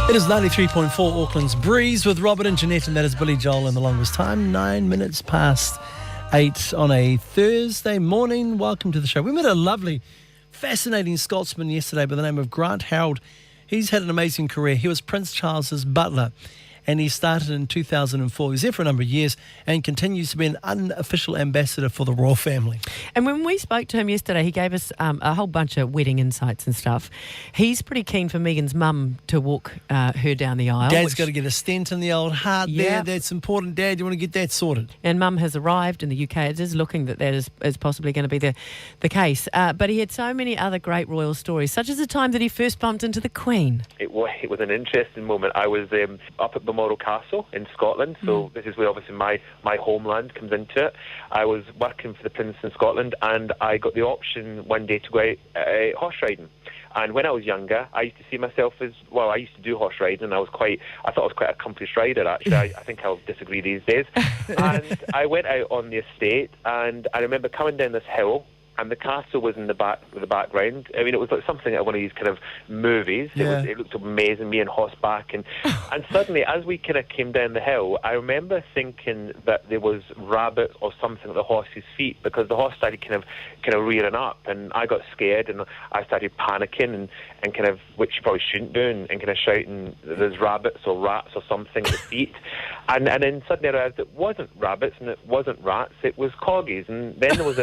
It is 93.4 Auckland's Breeze with Robert and Jeanette, and that is Billy Joel in the longest time, 9 minutes past 8 on a Thursday morning. Welcome to the show. We met a lovely, fascinating Scotsman yesterday by the name of Grant Harrold. He's had an amazing career. He was Prince Charles's butler, and he started in 2004. He was there for a number of years and continues to be an unofficial ambassador for the royal family. And when we spoke to him yesterday, he gave us a whole bunch of wedding insights and stuff. He's pretty keen for Meghan's mum to walk her down the aisle. Dad's got to get a stent in the old heart there. That's important, Dad. You want to get that sorted. And Mum has arrived in the UK. It is looking that is possibly going to be the case. But he had so many other great royal stories, such as the time that he first bumped into the Queen. It was an interesting moment. I was up at Balmoral Castle in Scotland, so this is where obviously my homeland comes into it. I was working for the Prince in Scotland, and I got the option one day to go out horse riding. And when I was younger, I used to see myself as, well, I used to do horse riding, and I thought I was quite an accomplished rider, actually. I think I'll disagree these days. And I went out on the estate, and I remember coming down this hill, and the castle was in the background. I mean, it was like something like one of these kind of movies. Yeah. It looked amazing, me on horseback. And suddenly, as we kind of came down the hill, I remember thinking that there was rabbits or something at the horse's feet, because the horse started kind of rearing up, and I got scared, and I started panicking and kind of, which you probably shouldn't do, and kind of shouting, there's rabbits or rats or something at the feet. And then suddenly I realised it wasn't rabbits and it wasn't rats, it was corgis. And then there was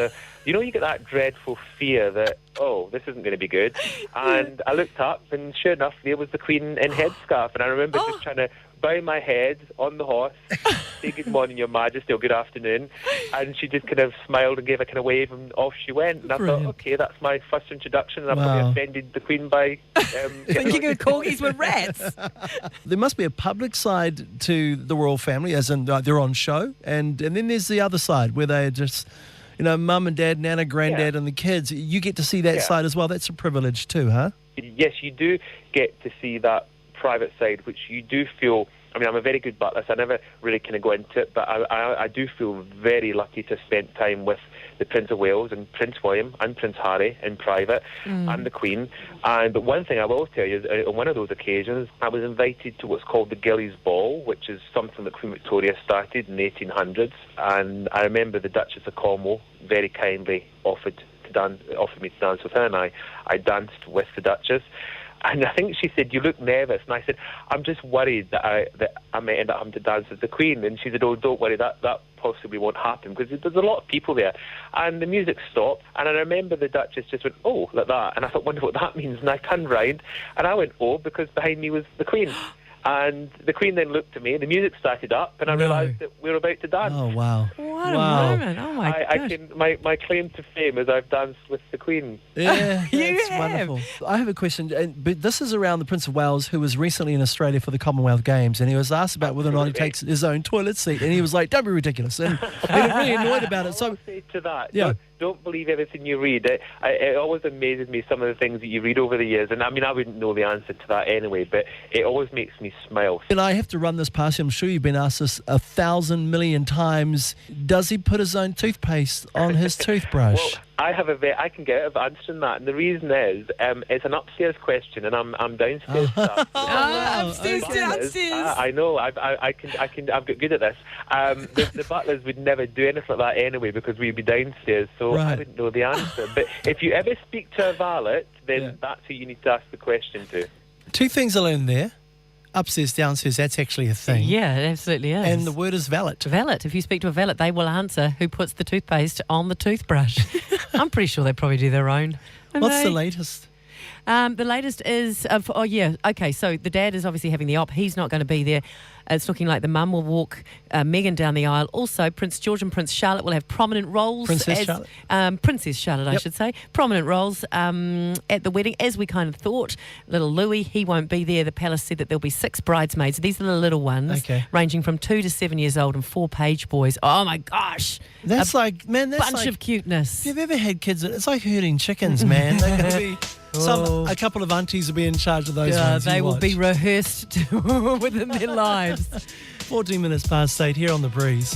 you get that dreadful fear that, oh, this isn't going to be good. And I looked up, and sure enough, there was the Queen in headscarf. And I remember just trying to bow my head on the horse, say good morning, Your Majesty, or good afternoon. And she just kind of smiled and gave a kind of wave, and off she went. And I thought, okay, that's my first introduction, and I probably offended the Queen by thinking of corgis were rats. There must be a public side to the royal family, as in they're on show, and then there's the other side where they're just, mum and dad, nana, granddad, and the kids. You get to see that side as well. That's a privilege too, huh? Yes, you do get to see that private side, which you do feel. I mean, I'm a very good butler, so I never really kind of go into it, but I do feel very lucky to spend time with the Prince of Wales and Prince William and Prince Harry in private, and the Queen. But one thing I will tell you is, on one of those occasions, I was invited to what's called the Gillies Ball, which is something that Queen Victoria started in the 1800s. And I remember the Duchess of Cornwall very kindly offered me to dance with her, and I danced with the Duchess. And I think she said, "You look nervous." And I said, "I'm just worried that I may end up having to dance with the Queen." And she said, "Oh, don't worry, that possibly won't happen, because there's a lot of people there." And the music stopped, and I remember the Duchess just went, "Oh," like that. And I thought, wonder what that means. And I turned round, and I went, "Oh," because behind me was the Queen. And the Queen then looked at me, and the music started up, and I realised that we were about to dance. Oh, wow. What a moment. Oh, my gosh. My claim to fame is I've danced with the Queen. Yeah, You that's have. wonderful. I have a question, but this is around the Prince of Wales, who was recently in Australia for the Commonwealth Games, and he was asked about whether or not he takes his own toilet seat, and he was like, "Don't be ridiculous," and he was really annoyed about it. So, I'll say to that, yeah. Don't believe everything you read. It always amazes me, some of the things that you read over the years, and I mean, I wouldn't know the answer to that anyway, but it always makes me smile. And I have to run this past you. I'm sure you've been asked this 1,000 million times. Does he put his own toothpaste on his toothbrush? Well, I can get out of answering that, and the reason is it's an upstairs question, and I'm downstairs. Upstairs to downstairs. I know. I've got good at this. The butlers would never do anything like that anyway, because we'd be downstairs, so I wouldn't know the answer. But if you ever speak to a valet, then that's who you need to ask the question to. Two things I learned there. Upstairs, downstairs, that's actually a thing. Yeah, it absolutely is. And the word is valet. Valet. If you speak to a valet, they will answer who puts the toothpaste on the toothbrush. I'm pretty sure they probably do their own. What's the latest? The latest is, so the dad is obviously having the op. He's not going to be there. It's looking like the mum will walk Meghan down the aisle. Also, Prince George and Prince Charlotte will have prominent roles. Princess Charlotte, I should say. Prominent roles at the wedding, as we kind of thought. Little Louis, he won't be there. The palace said that there'll be 6 bridesmaids. These are the little ones, ranging from 2 to 7 years old, and 4 page boys. Oh, my gosh. That's bunch of cuteness. If you've ever had kids, it's like herding chickens, man. They're going to be... A couple of aunties will be in charge of those ones. They will be rehearsed within their lives. 14 minutes past 8 here on The Breeze.